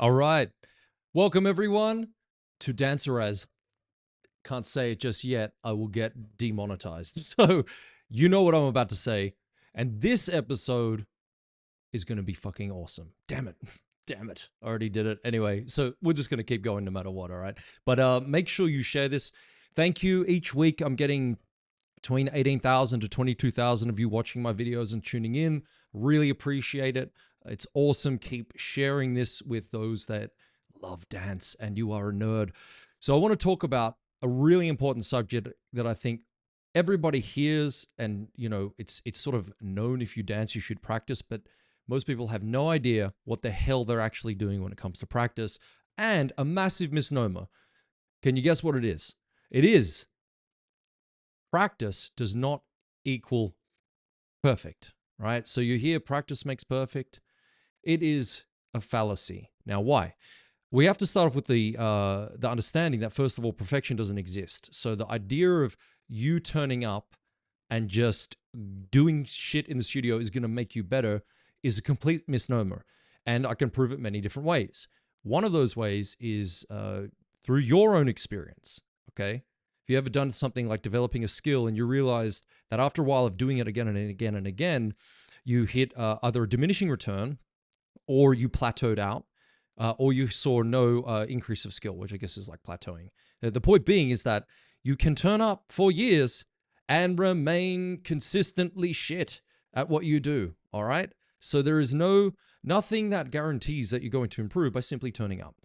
All right. Welcome, everyone, to DancerAF. Can't say it just yet. I will get demonetized. So you know what I'm about to say. And this episode is going to be fucking awesome. Damn it. Damn it. I already did it. Anyway, so we're just going to keep going no matter what, all right? But make sure you share this. Thank you. Each week I'm getting between 18,000 to 22,000 of you watching my videos and tuning in. Really appreciate it. It's awesome. Keep sharing this with those that love dance and you are a nerd. So I want to talk about a really important subject that I think everybody hears, and you know, it's sort of known, if you dance, you should practice, but most people have no idea what the hell they're actually doing when it comes to practice, and a massive misnomer. Can you guess what it is? It is practice does not equal perfect, right? So you hear practice makes perfect. It is a fallacy. Now, why? We have to start off with the understanding that, first of all, perfection doesn't exist. So the idea of you turning up and just doing shit in the studio is going to make you better is a complete misnomer. And I can prove it many different ways. One of those ways is through your own experience, okay? If you ever done something like developing a skill and you realized that after a while of doing it again and again and again, you hit either a diminishing return, or you plateaued out, or you saw no increase of skill, which I guess is like plateauing. The point being is that you can turn up for years and remain consistently shit at what you do, all right? So there is nothing that guarantees that you're going to improve by simply turning up.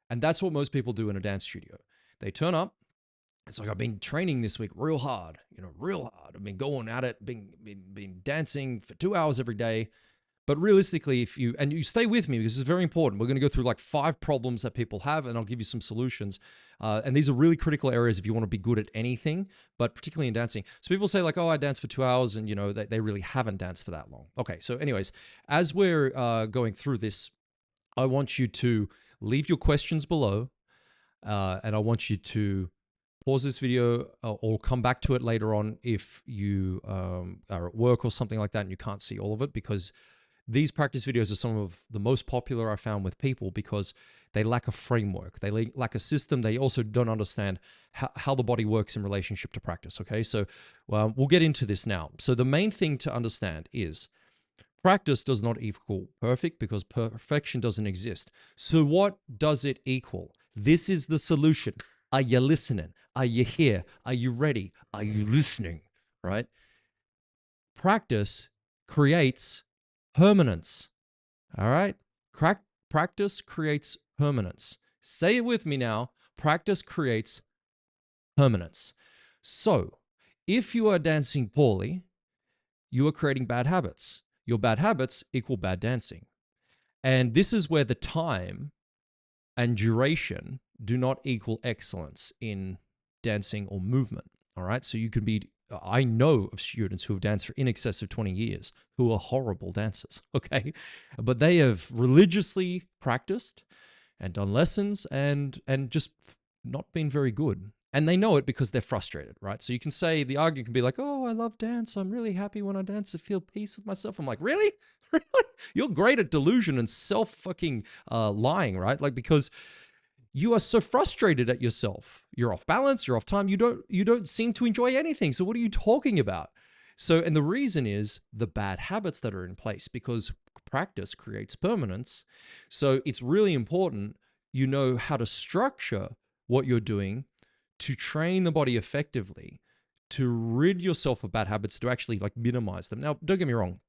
And that's what most people do in a dance studio. They turn up. It's like, I've been training this week real hard, real hard. I've been going at it, been dancing for 2 hours every day. But realistically, if you stay with me, because this is very important, we're going to go through like 5 problems that people have, and I'll give you some solutions. And these are really critical areas if you want to be good at anything, but particularly in dancing. So people say like, oh, I danced for 2 hours, and they really haven't danced for that long. Okay, so anyways, as we're going through this, I want you to leave your questions below, and I want you to pause this video or come back to it later on if you are at work or something like that and you can't see all of it, because these practice videos are some of the most popular I found with people because they lack a framework. They lack a system. They also don't understand how the body works in relationship to practice, okay? So we'll get into this now. So the main thing to understand is practice does not equal perfect because perfection doesn't exist. So what does it equal? This is the solution. Are you listening? Are you here? Are you ready? Are you listening? Right? Practice creates permanence. All right? Practice creates permanence. Say it with me now. Practice creates permanence. So, if you are dancing poorly, you are creating bad habits. Your bad habits equal bad dancing. And this is where the time and duration do not equal excellence in dancing or movement. All right? So you could be, I know of students who have danced for in excess of 20 years who are horrible dancers, okay? But they have religiously practiced and done lessons and just not been very good. And they know it because they're frustrated, right? So you can say, the argument can be like, oh, I love dance. I'm really happy when I dance. I feel peace with myself. I'm like, really? Really? You're great at delusion and self-fucking lying, right? Like, because you are so frustrated at yourself. You're off balance, you're off time. You don't seem to enjoy anything. So what are you talking about? So, and the reason is the bad habits that are in place, because practice creates permanence. So it's really important you know how to structure what you're doing to train the body effectively, to rid yourself of bad habits, to actually like minimize them. Now, don't get me wrong.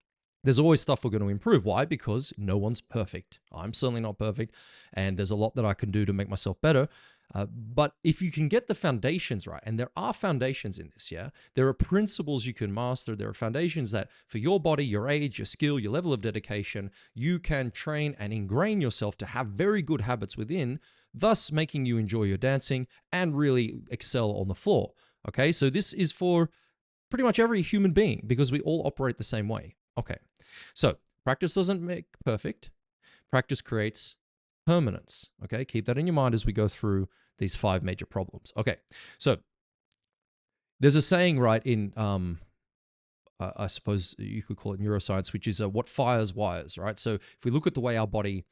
There's always stuff we're going to improve. Why? Because no one's perfect. I'm certainly not perfect. And there's a lot that I can do to make myself better. But if you can get the foundations right, and there are foundations in this, yeah? There are principles you can master. There are foundations that for your body, your age, your skill, your level of dedication, you can train and ingrain yourself to have very good habits within, thus making you enjoy your dancing and really excel on the floor. Okay, so this is for pretty much every human being because we all operate the same way. Okay, so practice doesn't make perfect. Practice creates permanence. Okay, keep that in your mind as we go through these 5 major problems. Okay, so there's a saying, right, in I suppose you could call it neuroscience, which is what fires wires, right? So if we look at the way our body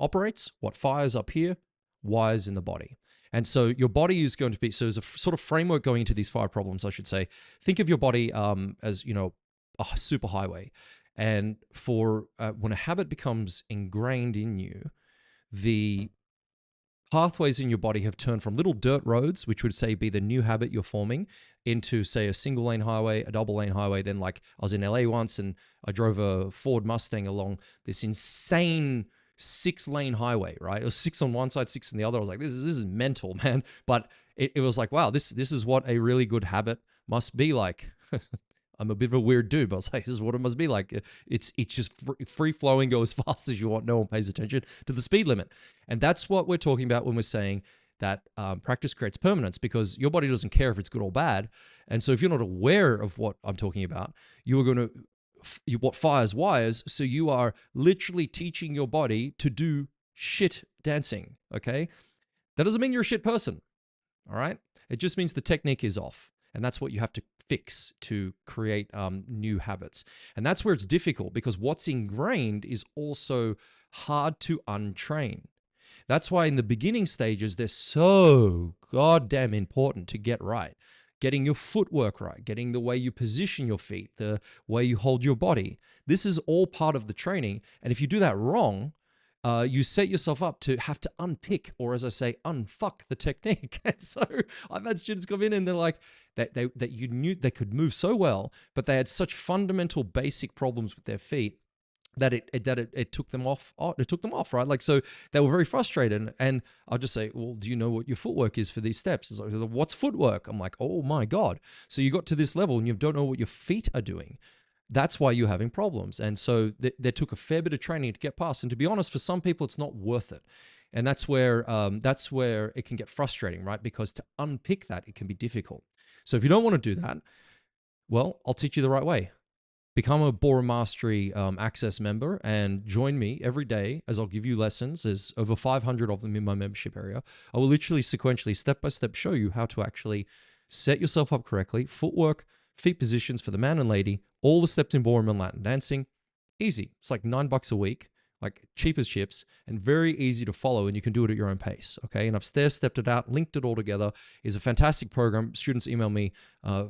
operates, what fires up here, wires in the body. And so your body is going to be, so there's a sort of framework going into these 5 problems, I should say. Think of your body as, you know, a superhighway. And for when a habit becomes ingrained in you, the pathways in your body have turned from little dirt roads, which would say be the new habit you're forming, into say a single lane highway, a double lane highway. Then like I was in LA once and I drove a Ford Mustang along this insane 6-lane highway, right? It was 6 on one side, 6 on the other. I was like, this is mental, man. But it was like, wow, this is what a really good habit must be like. I'm a bit of a weird dude, but I was like, this is what it must be like. It's just free flowing, go as fast as you want. No one pays attention to the speed limit. And that's what we're talking about when we're saying that practice creates permanence, because your body doesn't care if it's good or bad. And so if you're not aware of what I'm talking about, you are going to, what fires wires. So you are literally teaching your body to do shit dancing. Okay. That doesn't mean you're a shit person. All right. It just means the technique is off. And that's what you have to fix to create new habits. And that's where it's difficult, because what's ingrained is also hard to untrain. That's why in the beginning stages, they're so goddamn important to get right. Getting your footwork right, getting the way you position your feet, the way you hold your body. This is all part of the training. And if you do that wrong, you set yourself up to have to unpick, or as I say, unfuck the technique. And so I've had students come in and they're like, that you knew they could move so well, but they had such fundamental basic problems with their feet that it took them off. It took them off, right? Like, so they were very frustrated. And I'll just say, well, do you know what your footwork is for these steps? It's like, what's footwork? I'm like, oh my God. So you got to this level and you don't know what your feet are doing. That's why you're having problems. And so they took a fair bit of training to get past. And to be honest, for some people, it's not worth it. And that's where it can get frustrating, right? Because to unpick that, it can be difficult. So if you don't want to do that, well, I'll teach you the right way. Become a Ballroom Mastery Access member and join me every day as I'll give you lessons. There's over 500 of them in my membership area. I will literally sequentially, step by step, show you how to actually set yourself up correctly. Footwork, feet positions for the man and lady, all the steps in ballroom and Latin dancing. Easy. It's like $9 a week, like cheap as chips, and very easy to follow, and you can do it at your own pace, okay? And I've stair-stepped it out, linked it all together. It's a fantastic program. Students email me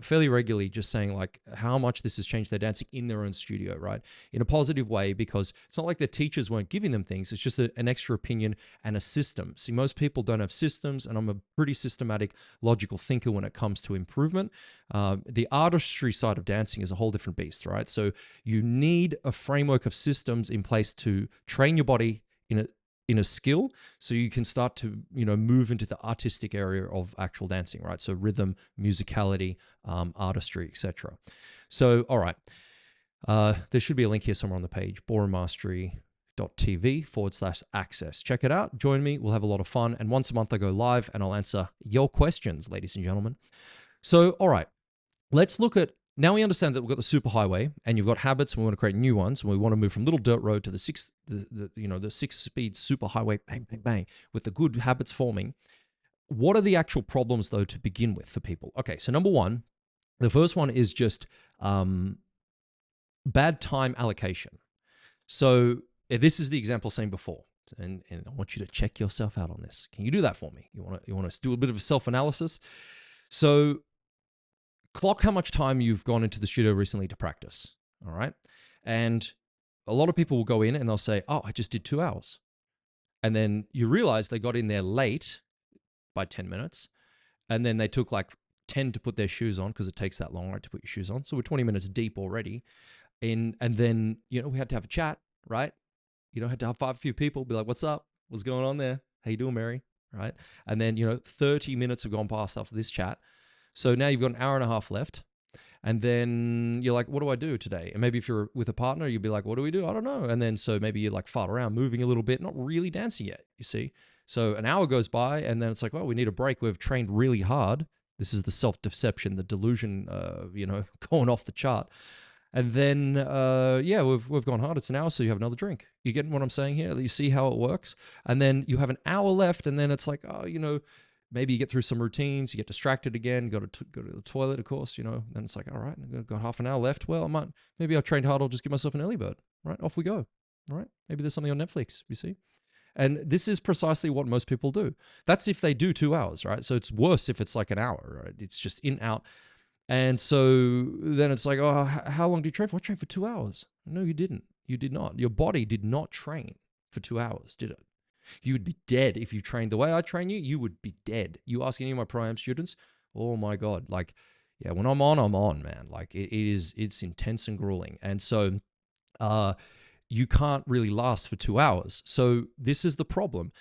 fairly regularly just saying like how much this has changed their dancing in their own studio, right? In a positive way, because it's not like their teachers weren't giving them things. It's just an extra opinion and a system. See, most people don't have systems, and I'm a pretty systematic, logical thinker when it comes to improvement. The artistry side of dancing is a whole different beast, right? So you need a framework of systems in place to train your body in a skill, so you can start to move into the artistic area of actual dancing, right? So rhythm, musicality, artistry, etc. So all right, there should be a link here somewhere on the page, ballroommastery.tv/access. Check it out, join me, we'll have a lot of fun, and once a month I go live and I'll answer your questions, ladies and gentlemen. So all right, let's look at, now we understand that we've got the superhighway and you've got habits and we want to create new ones, and we want to move from little dirt road to the 6-speed superhighway, bang, bang, bang, with the good habits forming. What are the actual problems though to begin with for people? Okay, so number one, the first one is just bad time allocation. So this is the example seen before, and I want you to check yourself out on this. Can you do that for me? You want to do a bit of self-analysis? So clock how much time you've gone into the studio recently to practice, all right? And a lot of people will go in and they'll say, oh, I just did 2 hours. And then you realize they got in there late by 10 minutes, and then they took like 10 to put their shoes on, because it takes that long, right, to put your shoes on. So we're 20 minutes deep already. And then, we had to have a chat, right? Had to have a few people, be like, what's up? What's going on there? How you doing, Mary? Right? And then, 30 minutes have gone past after this chat. So now you've got an hour and a half left, and then you're like, what do I do today? And maybe if you're with a partner, you'll be like, what do we do? I don't know. And then so maybe you like fart around, moving a little bit, not really dancing yet, you see? So an hour goes by, and then it's like, well, we need a break. We've trained really hard. This is the self-deception, the delusion, going off the chart. And then, we've gone hard. It's an hour, so you have another drink. You getting what I'm saying here? You see how it works? And then you have an hour left, and then it's like, maybe you get through some routines, you get distracted again, go to the toilet, of course, then it's like, all right, I've got half an hour left. Well, maybe I've trained hard, I'll just give myself an early bird, right? Off we go, all right? Maybe there's something on Netflix, you see? And this is precisely what most people do. That's if they do 2 hours, right? So it's worse if it's like an hour, right? It's just in, out. And so then it's like, oh, how long do you train for? I trained for 2 hours. No, you didn't. You did not. Your body did not train for 2 hours, did it? You would be dead if you trained the way I train you. You would be dead. You ask any of my pro-am students, oh my God, like, yeah, when I'm on, man. Like it's intense and grueling. And so you can't really last for 2 hours. So this is the problem.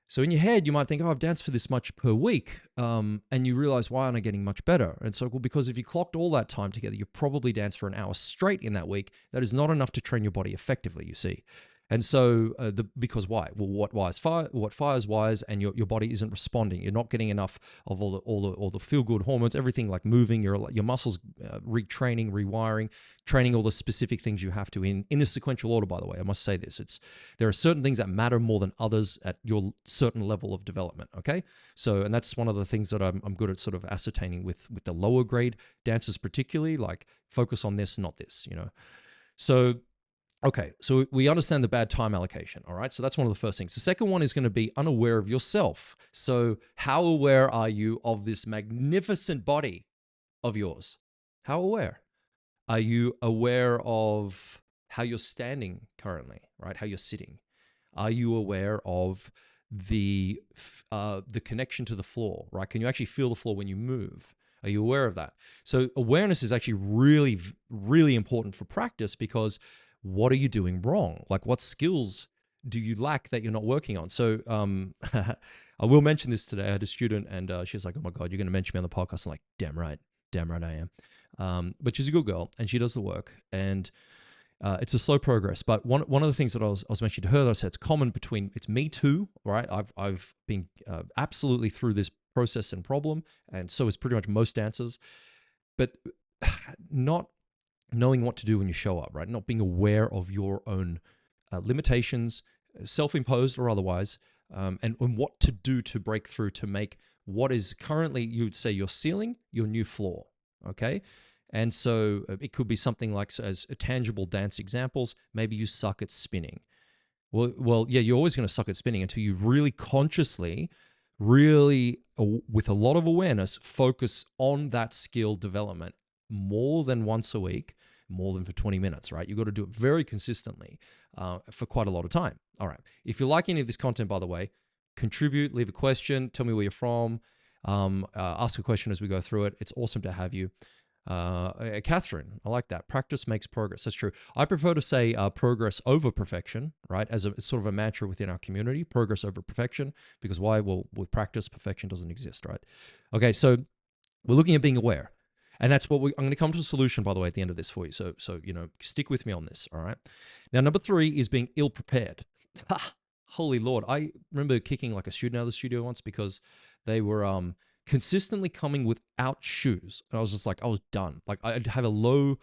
So in your head, you might think, oh, I've danced for this much per week. And you realize, why aren't I getting much better? And so, well, because if you clocked all that time together, you've probably danced for an hour straight in that week. That is not enough to train your body effectively, you see. And so, because why? Well, what fires wires, and your body isn't responding. You're not getting enough of all the feel good hormones, everything like moving, your muscles retraining, rewiring, training all the specific things you have to in a sequential order. By the way, I must say this: there are certain things that matter more than others at your certain level of development. Okay, so and that's one of the things that I'm good at sort of ascertaining with the lower grade dancers, particularly, like focus on this, not this. So. Okay, so we understand the bad time allocation, all right? So that's one of the first things. The second one is going to be unaware of yourself. So how aware are you of this magnificent body of yours? How aware? Are you aware of how you're standing currently, right? How you're sitting? Are you aware of the connection to the floor, right? Can you actually feel the floor when you move? Are you aware of that? So awareness is actually really, really important for practice, because what are you doing wrong? Like, what skills do you lack that you're not working on? So I will mention this today. I had a student, and she's like, oh my God, you're going to mention me on the podcast. I'm like, damn right I am. But she's a good girl, and she does the work, and it's a slow progress. But one of the things that I was mentioning to her, that I said it's common between, it's me too, right? I've been absolutely through this process and problem, and so is pretty much most dancers, but not knowing what to do when you show up, right? Not being aware of your own limitations, self-imposed or otherwise, and what to do to break through to make what is currently, you would say, your ceiling, your new floor, okay? And so it could be something like, so as tangible dance examples, maybe you suck at spinning. Well, yeah, you're always going to suck at spinning until you really consciously, really, with a lot of awareness, focus on that skill development more than once a week, more than for 20 minutes, right? You've got to do it very consistently for quite a lot of time. All right. If you like any of this content, by the way, contribute, leave a question, tell me where you're from, ask a question as we go through it. It's awesome to have you. Catherine, I like that. Practice makes progress. That's true. I prefer to say progress over perfection, right? As sort of a mantra within our community, progress over perfection, because why? Well, with practice, perfection doesn't exist, right? Okay, so we're looking at being aware. And that's what I'm going to come to a solution, by the way, at the end of this for you. So stick with me on this, all right? Now, number 3 is being ill-prepared. Holy Lord. I remember kicking like a student out of the studio once because they were consistently coming without shoes. And I was just like, I was done. Like, I'd have a low...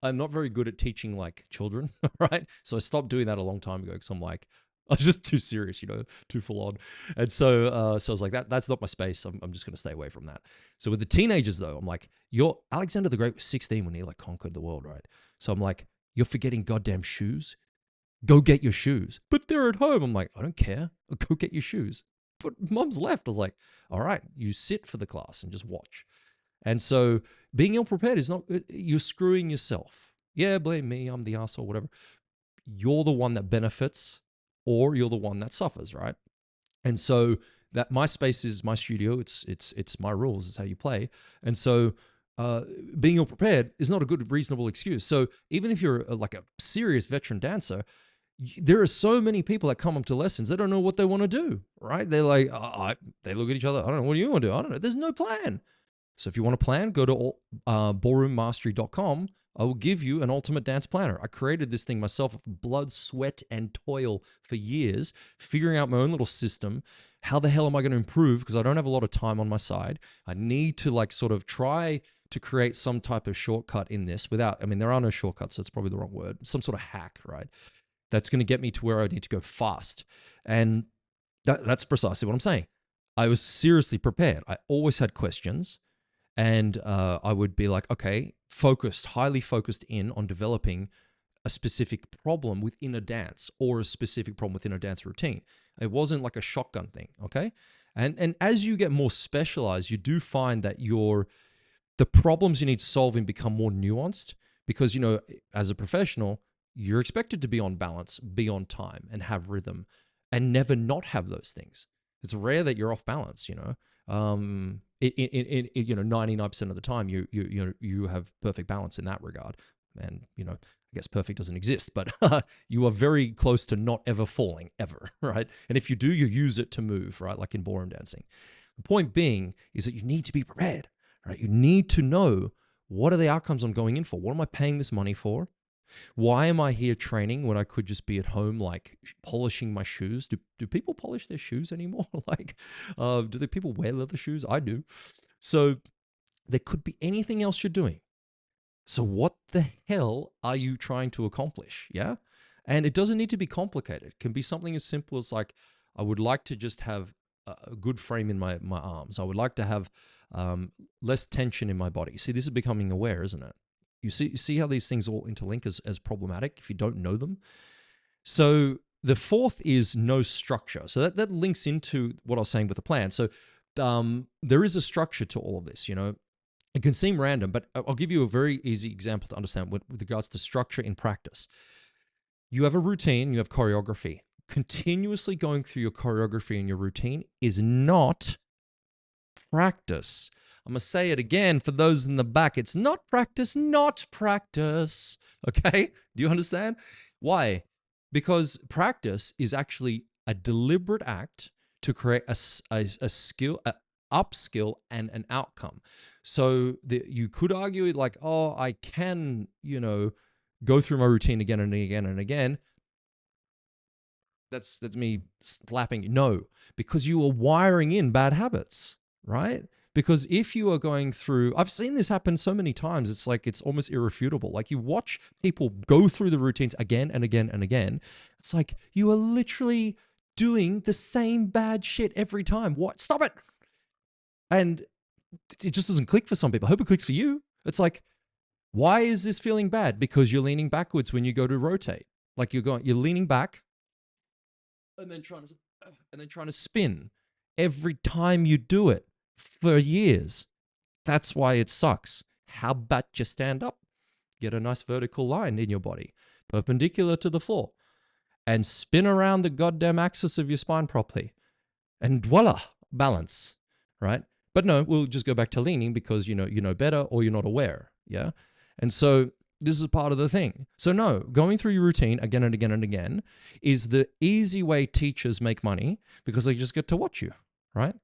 I'm not very good at teaching, like, children, right? So I stopped doing that a long time ago because I'm like, I was just too serious, too full on. And so I was like, that's not my space. I'm just going to stay away from that. So with the teenagers, though, I'm like, Alexander the Great was 16 when he like conquered the world, right? So I'm like, you're forgetting goddamn shoes. Go get your shoes. But they're at home. I'm like, I don't care. Go get your shoes. But mom's left. I was like, all right, you sit for the class and just watch. And so being ill-prepared is not, you're screwing yourself. Yeah, blame me. I'm the asshole, whatever. You're the one that benefits, or you're the one that suffers, right? And so that my space is my studio. It's my rules. It's how you play. And so being ill-prepared is not a good, reasonable excuse. So even if you're like a serious veteran dancer, there are so many people that come up to lessons. They don't know what they want to do, right? They're like, they look at each other. I don't know. What do you want to do? I don't know. There's no plan. So if you want to plan, go to ballroommastery.com. I will give you an ultimate dance planner. I created this thing myself with blood, sweat, and toil for years, figuring out my own little system. How the hell am I going to improve? Because I don't have a lot of time on my side. I need to like sort of try to create some type of shortcut in this without, I mean, there are no shortcuts, so it's probably the wrong word. Some sort of hack, right? That's going to get me to where I need to go fast. And that's precisely what I'm saying. I was seriously prepared. I always had questions, and I would be like, okay, focused, highly focused in on developing a specific problem within a dance or a specific problem within a dance routine. It wasn't like a shotgun thing, okay? And as you get more specialized, you do find that the problems you need solving become more nuanced because, as a professional, you're expected to be on balance, be on time, and have rhythm, and never not have those things. It's rare that you're off balance. 99% of the time, you have perfect balance in that regard, and I guess perfect doesn't exist, but you are very close to not ever falling ever, right? And if you do, you use it to move, right? Like in ballroom dancing. The point being is that you need to be prepared. Right? You need to know, what are the outcomes I'm going in for? What am I paying this money for? Why am I here training when I could just be at home, like polishing my shoes? Do people polish their shoes anymore? Do the people wear leather shoes? I do. So there could be anything else you're doing. So what the hell are you trying to accomplish? Yeah. And it doesn't need to be complicated. It can be something as simple as like, I would like to just have a good frame in my arms. I would like to have less tension in my body. See, this is becoming aware, isn't it? You see how these things all interlink as problematic if you don't know them. So the fourth is no structure. So that links into what I was saying with the plan. So there is a structure to all of this. It can seem random, but I'll give you a very easy example to understand with regards to structure in practice. You have a routine, you have choreography. Continuously going through your choreography and your routine is not practice. I'm going to say it again for those in the back. It's not practice, not practice. Okay? Do you understand? Why? Because practice is actually a deliberate act to create a skill, an upskill, and an outcome. So you could argue like, oh, I can, go through my routine again and again and again. That's me slapping you. No, because you are wiring in bad habits, right? Because if you are going through, I've seen this happen so many times, it's like it's almost irrefutable. Like you watch people go through the routines again and again and again. It's like you are literally doing the same bad shit every time. What? Stop it. And it just doesn't click for some people. I hope it clicks for you. It's like, why is this feeling bad? Because you're leaning backwards when you go to rotate. Like you're leaning back and then trying to spin every time you do it for years. That's why it sucks. How about you stand up, get a nice vertical line in your body, perpendicular to the floor, and spin around the goddamn axis of your spine properly, and voila, balance, right? But no, we'll just go back to leaning because you know better, or you're not aware, yeah? And so this is part of the thing. So no, going through your routine again and again and again is the easy way teachers make money because they just get to watch you, right?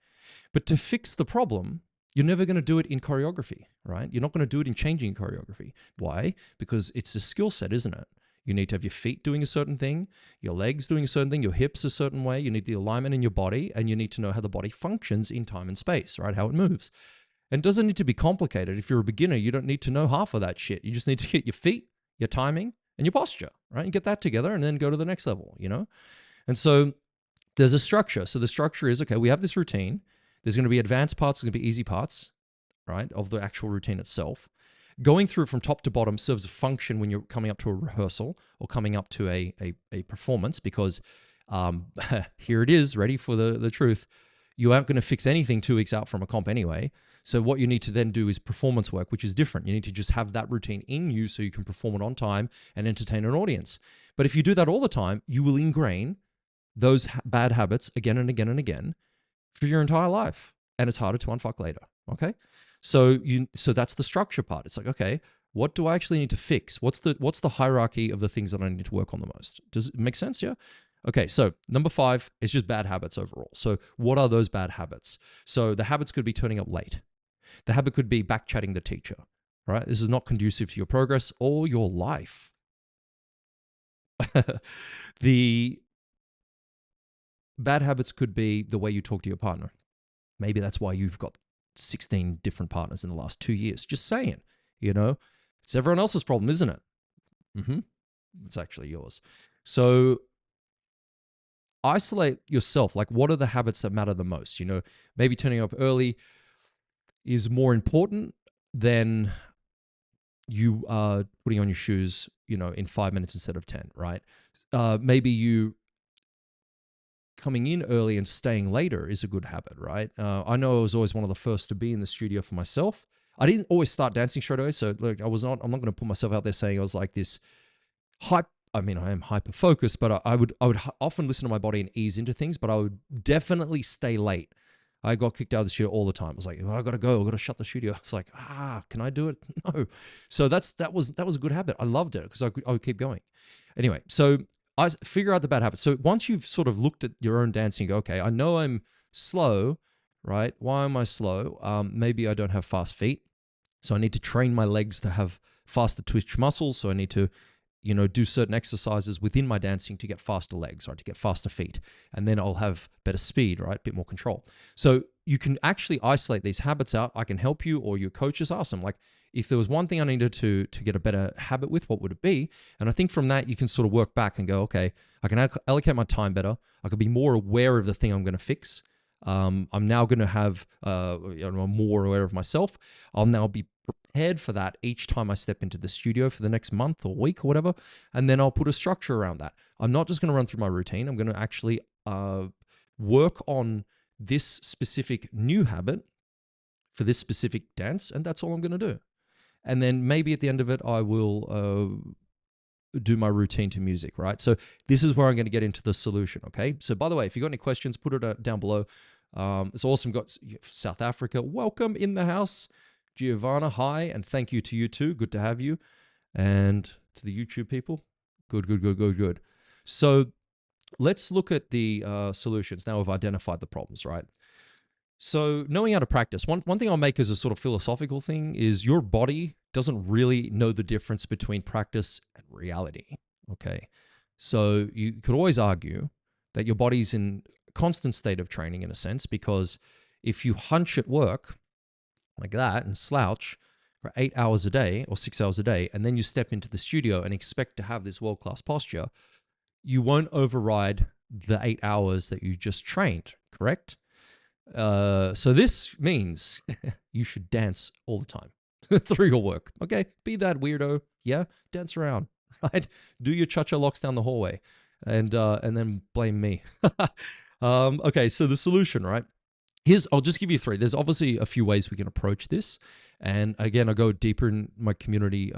But to fix the problem, you're never going to do it in choreography, right? You're not going to do it in changing choreography. Why? Because it's a skill set, isn't it? You need to have your feet doing a certain thing, your legs doing a certain thing, your hips a certain way. You need the alignment in your body, and you need to know how the body functions in time and space, right? How it moves. And it doesn't need to be complicated. If you're a beginner, you don't need to know half of that shit. You just need to get your feet, your timing, and your posture, right? And get that together and then go to the next level, And so there's a structure. So the structure is, okay, we have this routine. There's going to be advanced parts, there's going to be easy parts, right, of the actual routine itself. Going through it from top to bottom serves a function when you're coming up to a rehearsal or coming up to a performance because here it is, ready for the truth. You aren't going to fix anything 2 weeks out from a comp anyway. So what you need to then do is performance work, which is different. You need to just have that routine in you so you can perform it on time and entertain an audience. But if you do that all the time, you will ingrain those bad habits again and again and again for your entire life. And it's harder to unfuck later. Okay. So that's the structure part. It's like, okay, what do I actually need to fix? What's the hierarchy of the things that I need to work on the most? Does it make sense? Yeah. Okay, so number 5 is just bad habits overall. So what are those bad habits? So the habits could be turning up late. The habit could be back-chatting the teacher, right? This is not conducive to your progress or your life. The bad habits could be the way you talk to your partner. Maybe that's why you've got 16 different partners in the last 2 years. Just saying, it's everyone else's problem, isn't it? It's actually yours. So isolate yourself. Like, what are the habits that matter the most? You know, maybe turning up early is more important than you putting on your shoes, you know, in 5 minutes instead of 10, right? Maybe you coming in early and staying later is a good habit, right? I know I was always one of the first to be in the studio for myself. I didn't always start dancing straight away, so look, I'm not going to put myself out there saying I was like this hype. I mean, I am hyper focused, but I would often listen to my body and ease into things, but I would definitely stay late. I got kicked out of the studio all the time. I was like, oh, I gotta go. I gotta shut the studio. It's like, can I do it? No. So that was a good habit. I loved it because I would keep going. Anyway, so I figure out the bad habits. So once you've sort of looked at your own dancing, you go, okay, I know I'm slow, right? Why am I slow? Maybe I don't have fast feet. So I need to train my legs to have faster twitch muscles. So I need to, you know, do certain exercises within my dancing to get faster legs, right? To get faster feet. And then I'll have better speed, right? A bit more control. So you can actually isolate these habits out. I can help you, or your coaches ask them, like, if there was one thing I needed to get a better habit with, what would it be? And I think from that, you can sort of work back and go, okay, I can allocate my time better. I can be more aware of the thing I'm going to fix. I'm now going to have, you know, I'm more aware of myself. I'll now be prepared for that each time I step into the studio for the next month or week or whatever. And then I'll put a structure around that. I'm not just going to run through my routine. I'm going to actually work on this specific new habit for this specific dance. And that's all I'm going to do. And then maybe at the end of it, I will do my routine to music, right? So this is where I'm going to get into the solution, okay? So by the way, if you got any questions, put it down below. It's awesome. Got South Africa. Welcome in the house. Giovanna, hi, and thank you to you too. Good to have you. And to the YouTube people, good. So let's look at the solutions. Now we've identified the problems, right? So knowing how to practice, one thing I'll make as a sort of philosophical thing is your body doesn't really know the difference between practice and reality, okay? So you could always argue that your body's in constant state of training in a sense, because if you hunch at work like that and slouch for 8 hours a day or 6 hours a day, and then you step into the studio and expect to have this world-class posture, you won't override the 8 hours that you just trained, correct? So this means you should dance all the time through your work. Okay, be that weirdo. Yeah, dance around, right? Do your cha-cha locks down the hallway, and then blame me. Okay, so the solution, right? I'll just give you three. There's obviously a few ways we can approach this, and again, I'll go deeper in my community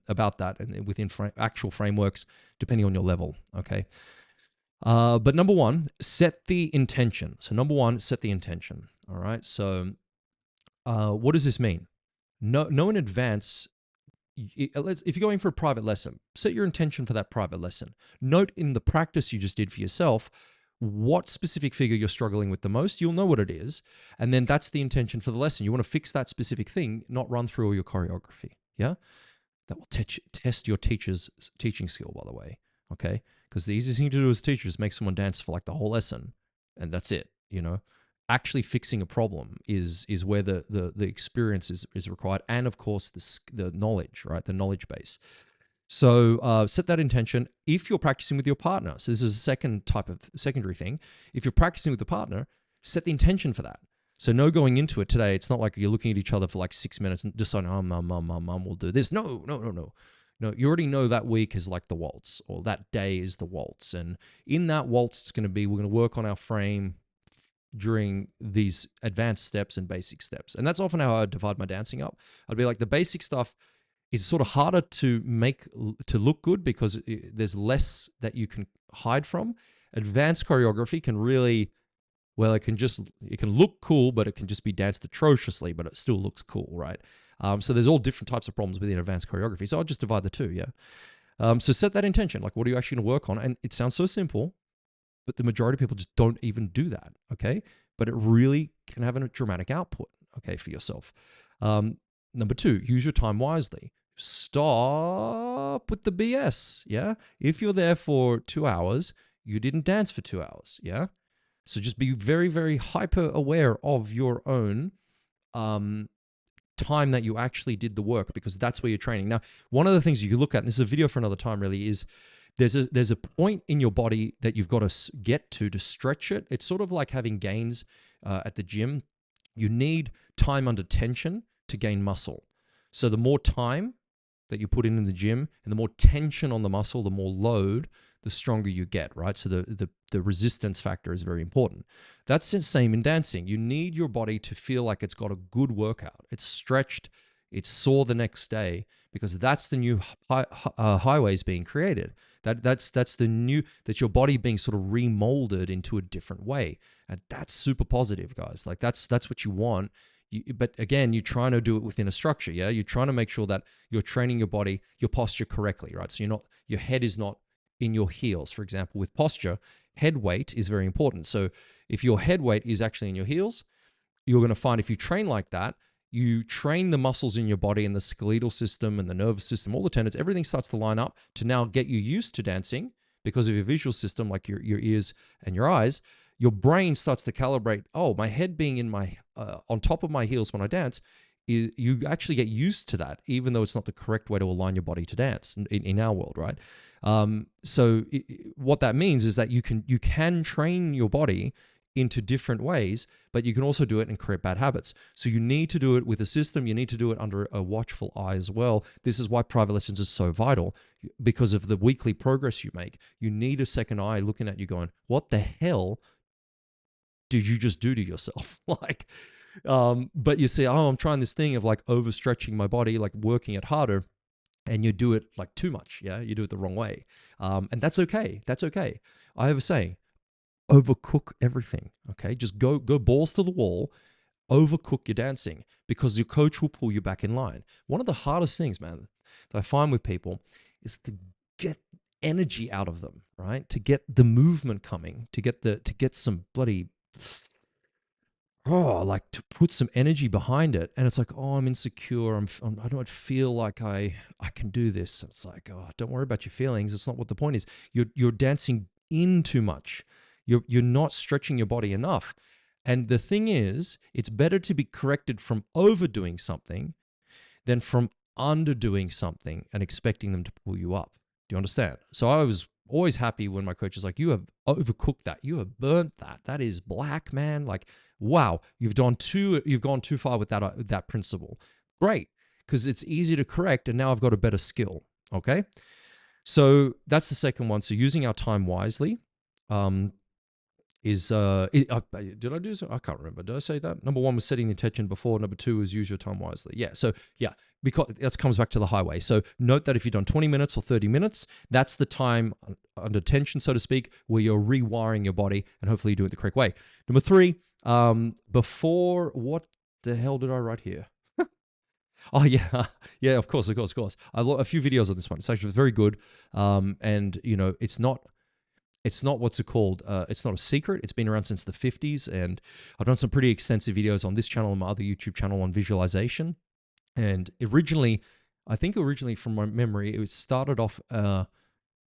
about that and within actual frameworks, depending on your level. Okay. But number one, set the intention. So number one, set the intention. All right. So what does this mean? Know in advance. If you're going for a private lesson, set your intention for that private lesson. Note in the practice you just did for yourself what specific figure you're struggling with the most. You'll know what it is. And then that's the intention for the lesson. You want to fix that specific thing, not run through all your choreography. Yeah. That will test your teacher's teaching skill, by the way. Okay. Because the easiest thing to do as a teacher is make someone dance for like the whole lesson, and that's it. You know, actually fixing a problem is where the experience is required, and of course the knowledge, right? The knowledge base. So set that intention. If you're practicing with your partner, so this is a second type of secondary thing. If you're practicing with a partner, set the intention for that. So no going into it today. It's not like you're looking at each other for like 6 minutes and deciding, oh, mum, we'll do this. No. No, you already know that week is like the waltz, or that day is the waltz. And in that waltz, it's going to be, we're going to work on our frame during these advanced steps and basic steps. And that's often how I divide my dancing up. I'd be like, the basic stuff is sort of harder to make to look good because there's less that you can hide from. Advanced choreography can really, well, it can look cool, but it can just be danced atrociously, but it still looks cool, right? So there's all different types of problems within advanced choreography. So I'll just divide the two, yeah. So set that intention. Like, what are you actually going to work on? And it sounds so simple, but the majority of people just don't even do that, okay? But it really can have a dramatic output, okay, for yourself. Number two, use your time wisely. Stop with the BS, yeah? If you're there for 2 hours, you didn't dance for 2 hours, yeah? So just be very, very hyper aware of your own time that you actually did the work, because that's where you're training. Now, one of the things you can look at, and this is a video for another time really, is there's a point in your body that you've got to get to stretch it. It's sort of like having gains at the gym. You need time under tension to gain muscle. So the more time that you put in the gym and the more tension on the muscle, the more load, the stronger you get, right? So the resistance factor is very important. That's the same in dancing. You need your body to feel like it's got a good workout. It's stretched, it's sore the next day, because that's the new highways being created. That's the new, that's your body being sort of remolded into a different way. And that's super positive, guys. Like that's what you want. But again, you're trying to do it within a structure, yeah? You're trying to make sure that you're training your body, your posture correctly, right? So your head is not in your heels. For example, with posture, head weight is very important. So if your head weight is actually in your heels, you're going to find if you train like that, you train the muscles in your body and the skeletal system and the nervous system, all the tendons, everything starts to line up to now get you used to dancing because of your visual system, like your ears and your eyes. Your brain starts to calibrate, oh, my head being in my on top of my heels when I dance, you actually get used to that, even though it's not the correct way to align your body to dance in our world, right? What that means is that you can train your body into different ways, but you can also do it and create bad habits. So you need to do it with a system. You need to do it under a watchful eye as well. This is why private lessons is so vital, because of the weekly progress you make. You need a second eye looking at you going, what the hell did you just do to yourself? But you say, oh, I'm trying this thing of like overstretching my body, like working it harder, and you do it like too much. Yeah, you do it the wrong way, and that's okay. That's okay. I have a saying: overcook everything. Okay, just go balls to the wall. Overcook your dancing, because your coach will pull you back in line. One of the hardest things, man, that I find with people is to get energy out of them, right? To get the movement coming, to get some bloody like to put some energy behind it. And it's like, oh, I'm insecure. I don't feel like I can do this. It's like, oh, don't worry about your feelings. It's not what the point is. You're dancing in too much. You're not stretching your body enough. And the thing is, it's better to be corrected from overdoing something than from underdoing something and expecting them to pull you up. Do you understand? So I was always happy when my coach is like, you have overcooked that. You have burnt that. That is black, man. Like, wow, you've gone too far with that principle. Great, because it's easy to correct, and now I've got a better skill. Okay, so that's the second one. So using our time wisely. Did I do so? I can't remember. Did I say that? Number one was setting the intention before. Number two was use your time wisely. Yeah. So yeah, because that comes back to the highway. So note that if you've done 20 minutes or 30 minutes, that's the time under tension, so to speak, where you're rewiring your body, and hopefully you do it the correct way. Number three, before, what the hell did I write here? Oh yeah, yeah. Of course. I've got a few videos on this one. It's actually very good, and it's not what's it called? It's not a secret. It's been around since the 50s, and I've done some pretty extensive videos on this channel and my other YouTube channel on visualization. And I think originally from my memory, it started off,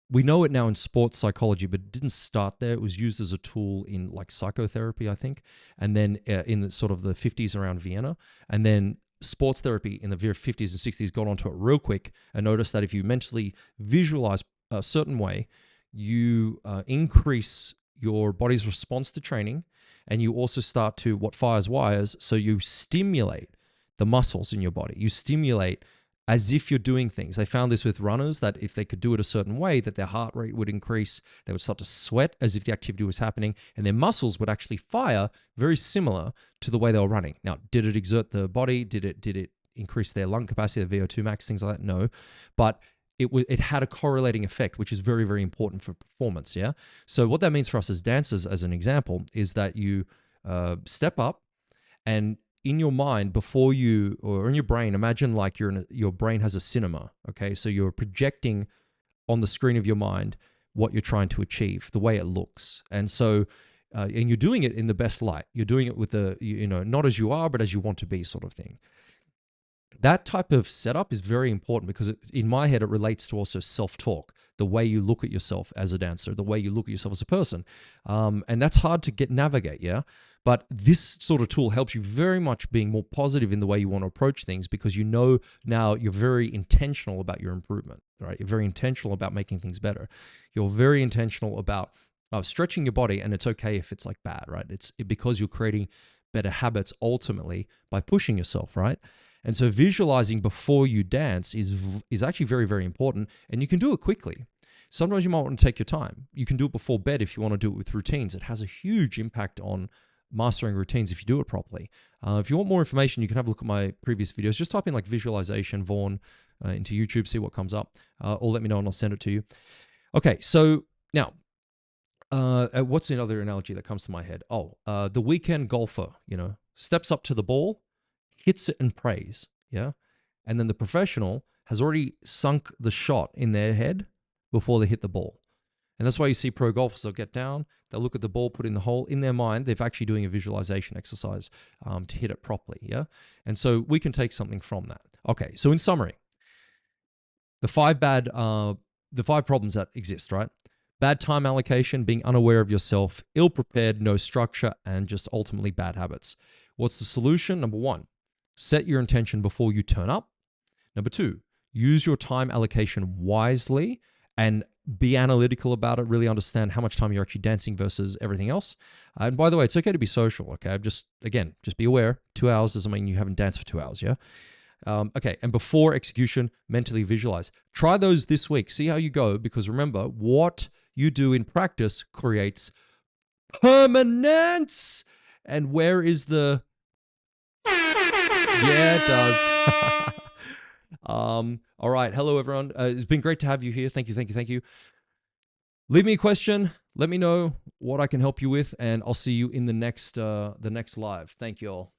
we know it now in sports psychology, but it didn't start there. It was used as a tool in like psychotherapy, I think, and then in the sort of the 50s around Vienna, and then sports therapy in the 50s and 60s got onto it real quick and noticed that if you mentally visualize a certain way, you increase your body's response to training, and you also start to what fires wires. So you stimulate the muscles in your body. You stimulate as if you're doing things. They found this with runners, that if they could do it a certain way, that their heart rate would increase. They would start to sweat as if the activity was happening, and their muscles would actually fire very similar to the way they were running. Now, did it exert the body? Did it increase their lung capacity, their VO2 max, things like that? No, but it had a correlating effect, which is very, very important for performance, yeah? So what that means for us as dancers, as an example, is that you step up, and in your mind, or in your brain, imagine like your brain has a cinema, okay? So you're projecting on the screen of your mind what you're trying to achieve, the way it looks. And so, and you're doing it in the best light. You're doing it with not as you are, but as you want to be, sort of thing. That type of setup is very important, because in my head, it relates to also self-talk. the way you look at yourself as a dancer, the way you look at yourself as a person. And that's hard to navigate, yeah? But this sort of tool helps you very much being more positive in the way you want to approach things, because you know now you're very intentional about your improvement, right? You're very intentional about making things better. You're very intentional about stretching your body, and it's okay if it's like bad, right? It's because you're creating better habits ultimately by pushing yourself, right? And so visualizing before you dance is actually very, very important, and you can do it quickly. Sometimes you might want to take your time. You can do it before bed if you want to do it with routines. It has a huge impact on mastering routines if you do it properly. If you want more information, you can have a look at my previous videos. Just type in like visualization Vaughan into YouTube, see what comes up, or let me know and I'll send it to you. Okay, so now, what's another analogy that comes to my head? The weekend golfer, steps up to the ball, hits it and prays, yeah? And then the professional has already sunk the shot in their head before they hit the ball. And that's why you see pro golfers, they'll get down, they'll look at the ball, put in the hole. In their mind, they're actually doing a visualization exercise to hit it properly, yeah? And so we can take something from that. Okay, so in summary, the five problems that exist, right? Bad time allocation, being unaware of yourself, ill-prepared, no structure, and just ultimately bad habits. What's the solution? Number one, set your intention before you turn up. Number two, use your time allocation wisely and be analytical about it. Really understand how much time you're actually dancing versus everything else. And by the way, it's okay to be social, okay? Just be aware. 2 hours doesn't mean you haven't danced for 2 hours, yeah? Okay, and before execution, mentally visualize. Try those this week. See how you go, because remember, what you do in practice creates permanence. And where is the... Yeah, it does. All right. Hello, everyone. It's been great to have you here. Thank you. Leave me a question. Let me know what I can help you with, and I'll see you in the next live. Thank you all.